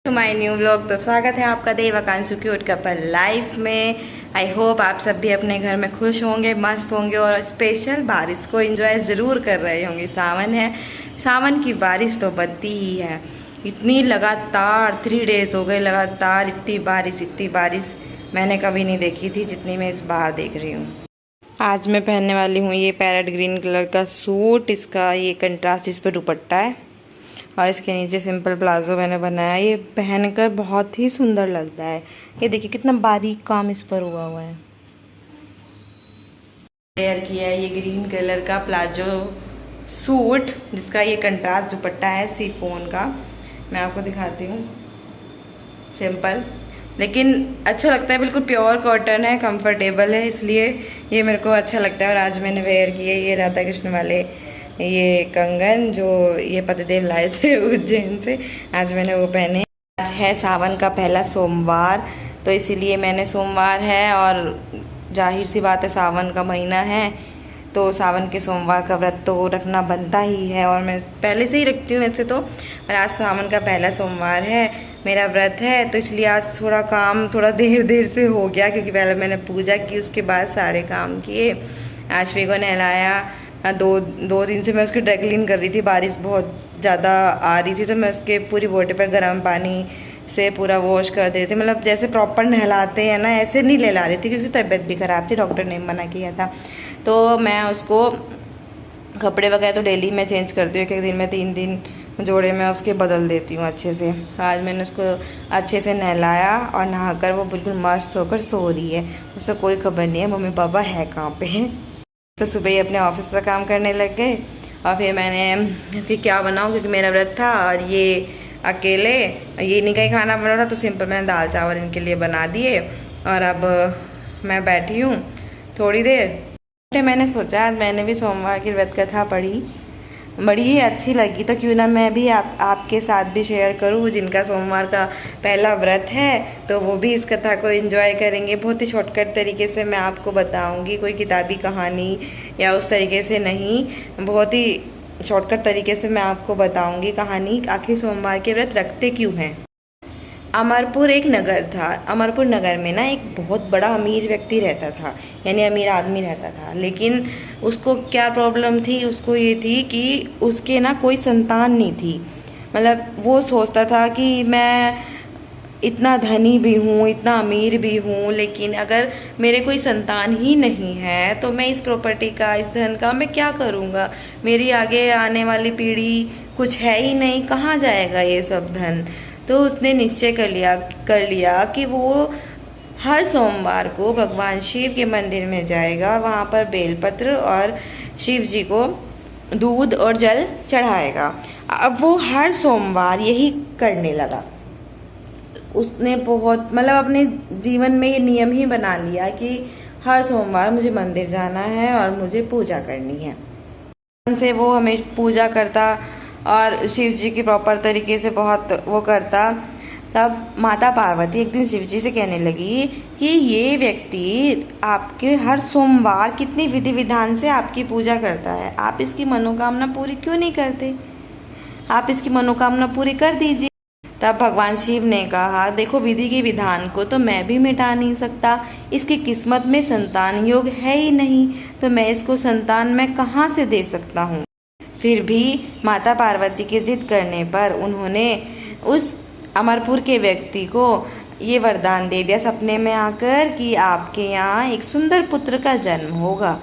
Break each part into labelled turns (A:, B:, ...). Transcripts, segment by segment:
A: To my new vlog. तो स्वागत है आपका देवाकांशु क्यूट कपल लाइफ में। आई होप आप सब भी अपने घर में खुश होंगे, मस्त होंगे और स्पेशल बारिश को एंजॉय ज़रूर कर रहे होंगे। सावन है, सावन की बारिश तो बनती ही है। इतनी लगातार 3 डेज हो गए लगातार इतनी बारिश मैंने कभी नहीं देखी थी जितनी मैं इस बार देख रही हूँ। आज मैं पहनने वाली हूँ ये पैरेट ग्रीन कलर का सूट। इसका ये कंट्रास्ट इस पर दुपट्टा है और इसके नीचे सिंपल प्लाजो मैंने बनाया। ये पहनकर बहुत ही सुंदर लगता है। ये देखिए कितना बारीक काम इस पर हुआ है। वेयर किया है ये ग्रीन कलर का प्लाजो सूट जिसका ये कंट्रास्ट दुपट्टा है शिफॉन का। मैं आपको दिखाती हूँ। सिंपल लेकिन अच्छा लगता है, बिल्कुल प्योर कॉटन है, कंफर्टेबल है, इसलिए ये मेरे को अच्छा लगता है। और आज मैंने वेयर किए ये राधा कृष्ण वाले ये कंगन जो ये पतिदेव लाए थे उज्जैन से, आज मैंने वो पहने। आज है सावन का पहला सोमवार, तो इसीलिए मैंने सोमवार है और जाहिर सी बात है सावन का महीना है तो सावन के सोमवार का व्रत तो रखना बनता ही है और मैं पहले से ही रखती हूँ वैसे तो। और आज सावन का पहला सोमवार है, मेरा व्रत है, तो इसलिए आज थोड़ा काम थोड़ा देर से हो गया क्योंकि पहले मैंने पूजा की उसके बाद सारे काम किए। आश्वी को नहलाया। दो दिन से मैं उसकी ड्राई क्लीन कर रही थी। बारिश बहुत ज़्यादा आ रही थी तो मैं उसके पूरी बॉडी पर गर्म पानी से पूरा वॉश कर दे रही थी। मतलब जैसे प्रॉपर नहलाते हैं ना ऐसे नहीं नहला रही थी क्योंकि उसकी तबीयत भी ख़राब थी, डॉक्टर ने मना किया था। तो मैं उसको कपड़े वगैरह तो डेली मैं चेंज करती हूँ, एक दिन में 3 दिन जोड़े में उसके बदल देती हूँ अच्छे से। आज मैंने उसको अच्छे से नहलाया और नहाकर वो बिल्कुल मस्त होकर सो रही है। उससे कोई खबर नहीं है मम्मी पापा है कहाँ पे। तो सुबह ही अपने ऑफिस का काम करने लग गए और फिर मैंने फिर क्या बनाऊँ क्योंकि मेरा व्रत था और ये अकेले ये नहीं कहीं खाना बना था तो सिंपल मैंने दाल चावल इनके लिए बना दिए। और अब मैं बैठी हूँ थोड़ी देर। मैंने सोचा मैंने भी सोमवार की व्रत कथा पढ़ी, बड़ी ही अच्छी लगी, तो क्यों ना मैं भी आपके साथ भी शेयर करूँ। जिनका सोमवार का पहला व्रत है तो वो भी इस कथा को एंजॉय करेंगे। बहुत ही शॉर्टकट तरीके से मैं आपको बताऊंगी, कोई किताबी कहानी या उस तरीके से नहीं, बहुत ही शॉर्टकट तरीके से मैं आपको बताऊंगी कहानी आखिर सोमवार के व्रत रखते क्यों हैं। अमरपुर एक नगर था। अमरपुर नगर में ना एक बहुत बड़ा अमीर व्यक्ति रहता था, यानी अमीर आदमी रहता था। लेकिन उसको क्या प्रॉब्लम थी, उसको ये थी कि उसके ना कोई संतान नहीं थी। मतलब वो सोचता था कि मैं इतना धनी भी हूँ, इतना अमीर भी हूँ, लेकिन अगर मेरे कोई संतान ही नहीं है तो मैं इस प्रॉपर्टी का, इस धन का मैं क्या करूँगा। मेरी आगे आने वाली पीढ़ी कुछ है ही नहीं, कहाँ जाएगा ये सब धन। तो उसने निश्चय कर लिया कि वो हर सोमवार को भगवान शिव के मंदिर में जाएगा, वहाँ पर बेलपत्र और शिव जी को दूध और जल चढ़ाएगा। अब वो हर सोमवार यही करने लगा। उसने बहुत मतलब अपने जीवन में ये नियम ही बना लिया कि हर सोमवार मुझे मंदिर जाना है और मुझे पूजा करनी है। से वो हमें पूजा करता और शिव जी की प्रॉपर तरीके से बहुत वो करता। तब माता पार्वती एक दिन शिव जी से कहने लगी कि ये व्यक्ति आपके हर सोमवार कितनी विधि विधान से आपकी पूजा करता है, आप इसकी मनोकामना पूरी क्यों नहीं करते, आप इसकी मनोकामना पूरी कर दीजिए। तब भगवान शिव ने कहा देखो विधि के विधान को तो मैं भी मिटा नहीं सकता, इसकी किस्मत में संतान योग है ही नहीं, तो मैं इसको संतान मैं कहाँ से दे सकता हूँ। फिर भी माता पार्वती के जिद करने पर उन्होंने उस अमरपुर के व्यक्ति को ये वरदान दे दिया सपने में आकर कि आपके यहाँ एक सुंदर पुत्र का जन्म होगा।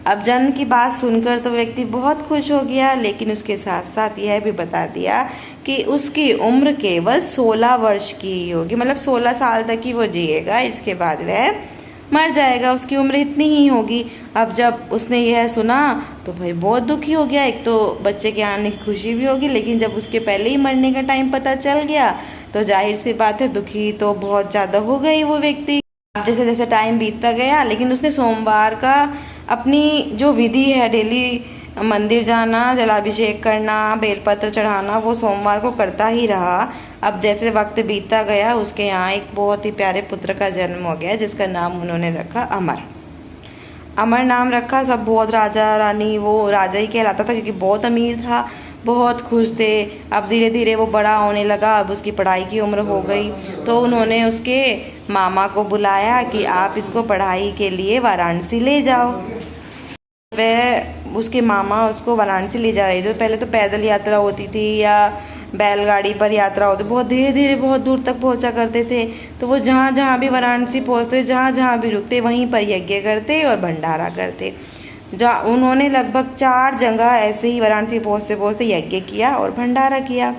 A: अब जन्म की बात सुनकर तो व्यक्ति बहुत खुश हो गया, लेकिन उसके साथ साथ यह भी बता दिया कि उसकी उम्र केवल 16 वर्ष की ही होगी, मतलब 16 साल तक ही वो जिएगा, इसके बाद वह मर जाएगा, उसकी उम्र इतनी ही होगी। अब जब उसने यह सुना तो भाई बहुत दुखी हो गया। एक तो बच्चे के आने की खुशी भी होगी, लेकिन जब उसके पहले ही मरने का टाइम पता चल गया तो जाहिर सी बात है दुखी तो बहुत ज़्यादा हो गई वो व्यक्ति। जैसे जैसे टाइम बीतता गया, लेकिन उसने सोमवार का अपनी जो विधि है डेली मंदिर जाना, जलाभिषेक करना, बेलपत्र चढ़ाना, वो सोमवार को करता ही रहा। अब जैसे वक्त बीतता गया उसके यहाँ एक बहुत ही प्यारे पुत्र का जन्म हो गया जिसका नाम उन्होंने रखा अमर। अमर नाम रखा। सब बहुत राजा रानी, वो राजा ही कहलाता था क्योंकि बहुत अमीर था, बहुत खुश थे। अब धीरे धीरे वो बड़ा होने लगा, अब उसकी पढ़ाई की उम्र हो गई, तो उन्होंने उसके मामा को बुलाया कि आप इसको पढ़ाई के लिए वाराणसी ले जाओ। वह उसके मामा उसको वाराणसी ले जा रहे थे। पहले तो पैदल यात्रा होती थी या बैलगाड़ी पर यात्रा होती, बहुत धीरे धीरे बहुत दूर तक पहुंचा करते थे। तो वो जहाँ जहाँ भी वाराणसी पहुँचते, जहाँ जहाँ भी रुकते, वहीं पर यज्ञ करते और भंडारा करते। जहाँ उन्होंने लगभग 4 जगह ऐसे ही वाराणसी पहुँचते पहुँचते यज्ञ किया और भंडारा किया।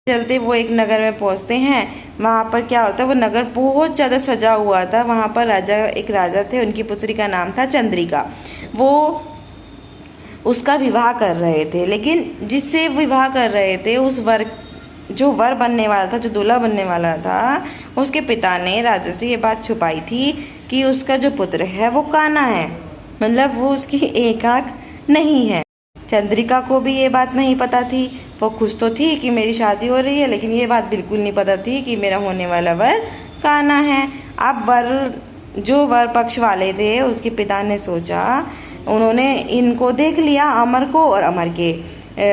A: चलते वो एक नगर में पहुँचते हैं। वहाँ पर क्या होता है, वो नगर बहुत ज़्यादा सजा हुआ था। वहाँ पर एक राजा थे, उनकी पुत्री का नाम था चंद्रिका। वो उसका विवाह कर रहे थे, लेकिन जिससे विवाह कर रहे थे उस जो वर बनने वाला था, जो दूल्हा बनने वाला था, उसके पिता ने राजा से ये बात छुपाई थी कि उसका जो पुत्र है वो काना है, मतलब वो उसकी एक आंख नहीं है। चंद्रिका को भी ये बात नहीं पता थी। वो खुश तो थी कि मेरी शादी हो रही है, लेकिन ये बात बिल्कुल नहीं पता थी कि मेरा होने वाला वर काना है। अब जो वर पक्ष वाले थे, उसके पिता ने सोचा, उन्होंने इनको देख लिया, अमर को और अमर के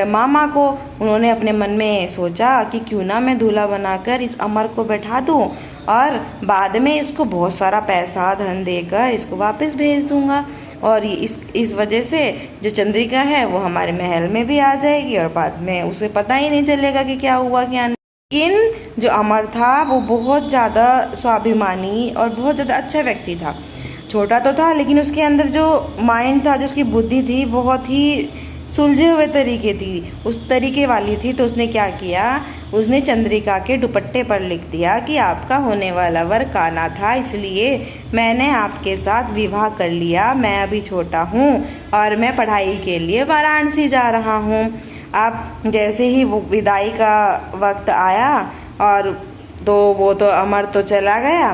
A: मामा को। उन्होंने अपने मन में सोचा कि क्यों ना मैं दूल्हा बनाकर इस अमर को बैठा दूं और बाद में इसको बहुत सारा पैसा धन देकर इसको वापस भेज दूंगा, और इस वजह से जो चंद्रिका है वो हमारे महल में भी आ जाएगी और बाद में उसे पता ही नहीं चलेगा कि क्या हुआ क्या नहीं। लेकिन जो अमर था वो बहुत ज़्यादा स्वाभिमानी और बहुत ज़्यादा अच्छा व्यक्ति था। छोटा तो था, लेकिन उसके अंदर जो माइंड था, जो उसकी बुद्धि थी, बहुत ही सुलझे हुए तरीके थी, उस तरीके वाली थी। तो उसने क्या किया, उसने चंद्रिका के दुपट्टे पर लिख दिया कि आपका होने वाला वर काना था, इसलिए मैंने आपके साथ विवाह कर लिया। मैं अभी छोटा हूँ और मैं पढ़ाई के लिए वाराणसी जा रहा हूँ। अब जैसे ही वो विदाई का वक्त आया और वो तो अमर तो चला गया,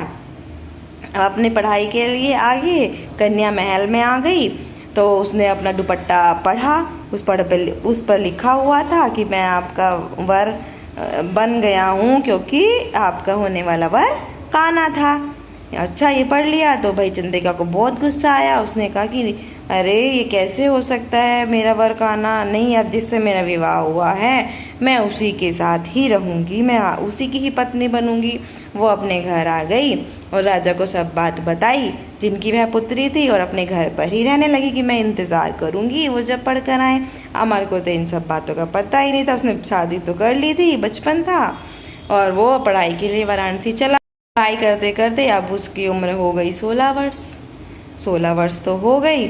A: अपनी पढ़ाई के लिए आगे कन्या महल में आ गई। तो उसने अपना दुपट्टा पढ़ा, उस पर लिखा हुआ था कि मैं आपका वर बन गया हूँ क्योंकि आपका होने वाला वर काना था। अच्छा, ये पढ़ लिया तो भाई चंद्रिका को बहुत गुस्सा आया। उसने कहा कि अरे ये कैसे हो सकता है, मेरा वर काना नहीं, अब जिससे मेरा विवाह हुआ है मैं उसी के साथ ही रहूँगी, मैं उसी की ही पत्नी बनूंगी। वो अपने घर आ गई और राजा को सब बात बताई जिनकी वह पुत्री थी, और अपने घर पर ही रहने लगी कि मैं इंतज़ार करूँगी वो जब पढ़ कर आए। अमर को तो इन सब बातों का पता ही नहीं था, उसने शादी तो कर ली थी, बचपन था, और वो पढ़ाई के लिए वाराणसी चला। पढ़ाई करते करते अब उसकी उम्र हो गई 16 वर्ष। 16 वर्ष तो हो गई।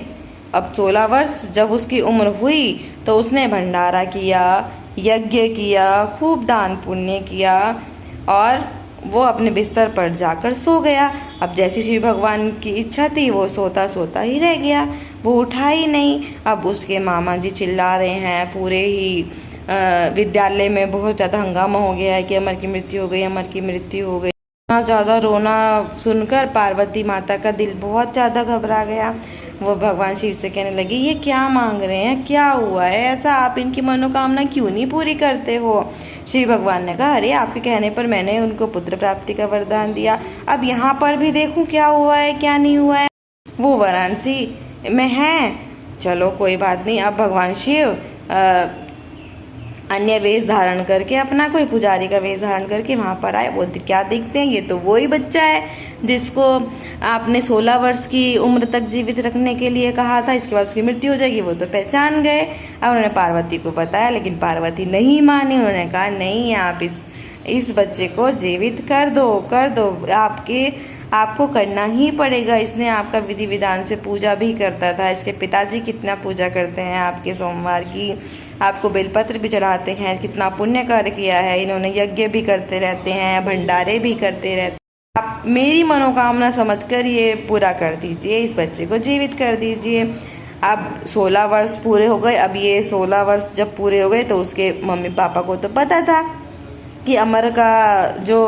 A: अब 16 वर्ष जब उसकी उम्र हुई तो उसने भंडारा किया, यज्ञ किया, खूब दान पुण्य किया, और वो अपने बिस्तर पर जाकर सो गया। अब जैसी शिव भगवान की इच्छा थी, वो सोता सोता ही रह गया, वो उठा ही नहीं। अब उसके मामा जी चिल्ला रहे हैं, पूरे ही विद्यालय में बहुत ज़्यादा हंगामा हो गया है कि अमर की मृत्यु हो गई, अमर की मृत्यु हो गई। इतना ज़्यादा रोना सुनकर पार्वती माता का दिल बहुत ज़्यादा घबरा गया। वो भगवान शिव से कहने लगी, ये क्या मांग रहे हैं, क्या हुआ है ऐसा, आप इनकी मनोकामना क्यों नहीं पूरी करते हो। शिव भगवान ने कहा, अरे आपके कहने पर मैंने उनको पुत्र प्राप्ति का वरदान दिया, अब यहाँ पर भी देखूं क्या हुआ है क्या नहीं हुआ है। वो वाराणसी में है, चलो कोई बात नहीं। अब भगवान शिव अन्य वेश धारण करके, अपना कोई पुजारी का वेश धारण करके वहाँ पर आए। वो क्या देखते हैं, ये तो वही बच्चा है जिसको आपने 16 वर्ष की उम्र तक जीवित रखने के लिए कहा था, इसके बाद उसकी मृत्यु हो जाएगी। वो तो पहचान गए। अब उन्होंने पार्वती को बताया, लेकिन पार्वती नहीं मानी। उन्होंने कहा, नहीं, आप इस बच्चे को जीवित कर दो, आपको करना ही पड़ेगा। इसने आपका विधि विधान से पूजा भी करता था, इसके पिताजी कितना पूजा करते हैं आपके सोमवार की, आपको बेलपत्र भी चढ़ाते हैं, कितना पुण्य कार्य किया है इन्होंने, यज्ञ भी करते रहते हैं, भंडारे भी करते रहते हैं। आप मेरी मनोकामना समझकर ये पूरा कर दीजिए, इस बच्चे को जीवित कर दीजिए। अब 16 वर्ष पूरे हो गए। अब ये 16 वर्ष जब पूरे हो गए तो उसके मम्मी पापा को तो पता था कि अमर का जो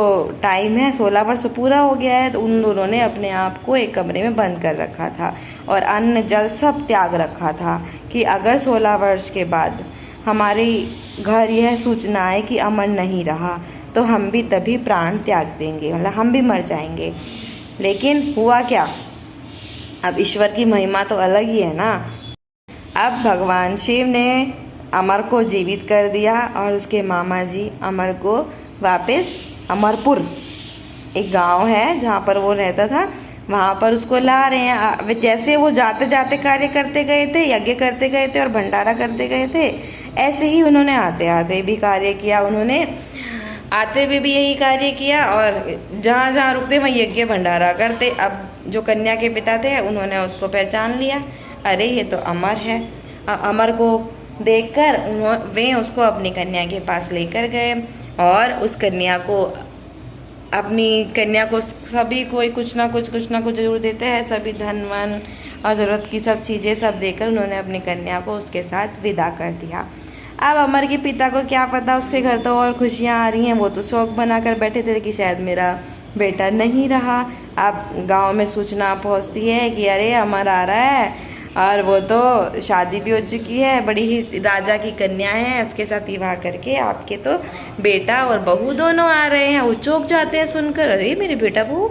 A: टाइम है 16 वर्ष पूरा हो गया है, तो उन दोनों ने अपने आप को एक कमरे में बंद कर रखा था और अन्न जल सब त्याग रखा था कि अगर 16 वर्ष के बाद हमारे घर यह सूचना है कि अमर नहीं रहा तो हम भी तभी प्राण त्याग देंगे, मतलब हम भी मर जाएंगे। लेकिन हुआ क्या, अब ईश्वर की महिमा तो अलग ही है ना। अब भगवान शिव ने अमर को जीवित कर दिया और उसके मामा जी अमर को वापस अमरपुर, एक गांव है जहाँ पर वो रहता था, वहाँ पर उसको ला रहे हैं। जैसे वो जाते जाते कार्य करते गए थे, यज्ञ करते गए थे और भंडारा करते गए थे, ऐसे ही उन्होंने आते आते भी कार्य किया। उन्होंने आते हुए भी यही कार्य किया और जहाँ जहाँ रुकते वहीं यज्ञ भंडारा करते। अब जो कन्या के पिता थे उन्होंने उसको पहचान लिया, अरे ये तो अमर है। अमर को देखकर वे उसको अपनी कन्या के पास लेकर गए और उस कन्या को, अपनी कन्या को सभी कोई कुछ ना कुछ जरूर देते हैं, सभी धन वन और ज़रूरत की सब चीज़ें सब देकर उन्होंने अपनी कन्या को उसके साथ विदा कर दिया। अब अमर के पिता को क्या पता, उसके घर तो और खुशियाँ आ रही हैं, वो तो शौक बनाकर बैठे थे कि शायद मेरा बेटा नहीं रहा। अब गांव में सूचना पहुंचती है कि अरे अमर आ रहा है और वो तो शादी भी हो चुकी है, बड़ी ही राजा की कन्या है, उसके साथ विवाह करके आपके तो बेटा और बहू दोनों आ रहे हैं। वो चौंक जाते हैं सुनकर, अरे मेरे बेटा बहू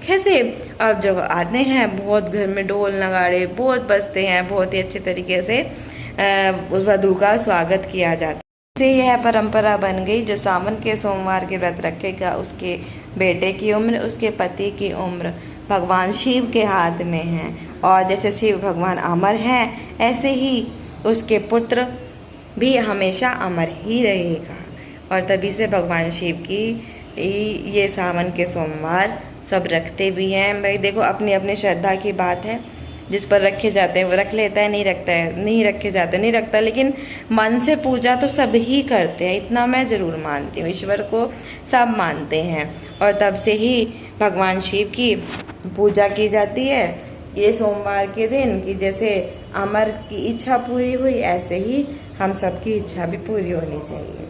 A: कैसे। अब जब आते हैं बहुत घर में ढोल नगाड़े बहुत बजते हैं, बहुत ही अच्छे तरीके से उस वधू का स्वागत किया जाता है। से यह परंपरा बन गई, जो सावन के सोमवार के व्रत रखेगा उसके बेटे की उम्र, उसके पति की उम्र भगवान शिव के हाथ में है। और जैसे शिव भगवान अमर हैं, ऐसे ही उसके पुत्र भी हमेशा अमर ही रहेगा। और तभी से भगवान शिव की ये सावन के सोमवार सब रखते भी हैं। भाई देखो, अपनी अपनी श्रद्धा की बात है, जिस पर रखे जाते हैं वो रख लेता है, नहीं रखता है नहीं रखे जाते नहीं रखता, लेकिन मन से पूजा तो सब ही करते हैं, इतना मैं ज़रूर मानती हूँ। ईश्वर को सब मानते हैं और तब से ही भगवान शिव की पूजा की जाती है ये सोमवार के दिन, कि जैसे अमर की इच्छा पूरी हुई ऐसे ही हम सबकी इच्छा भी पूरी होनी चाहिए।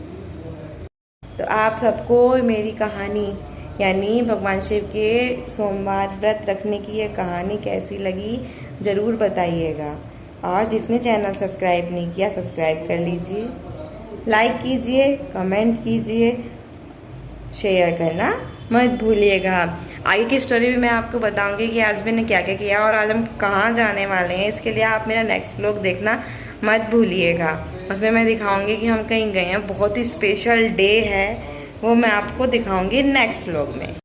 A: तो आप सबको मेरी कहानी यानी भगवान शिव के सोमवार व्रत रखने की ये कहानी कैसी लगी ज़रूर बताइएगा। और जिसने चैनल सब्सक्राइब नहीं किया सब्सक्राइब कर लीजिए, लाइक कीजिए, कमेंट कीजिए, शेयर करना मत भूलिएगा। आगे की स्टोरी भी मैं आपको बताऊंगी कि आज मैंने क्या क्या किया और आज हम कहाँ जाने वाले हैं। इसके लिए आप मेरा नेक्स्ट व्लॉग देखना मत भूलिएगा। उसमें मैं दिखाऊंगी कि हम कहीं गए हैं, बहुत ही स्पेशल डे है, वो मैं आपको दिखाऊंगी नेक्स्ट व्लॉग में।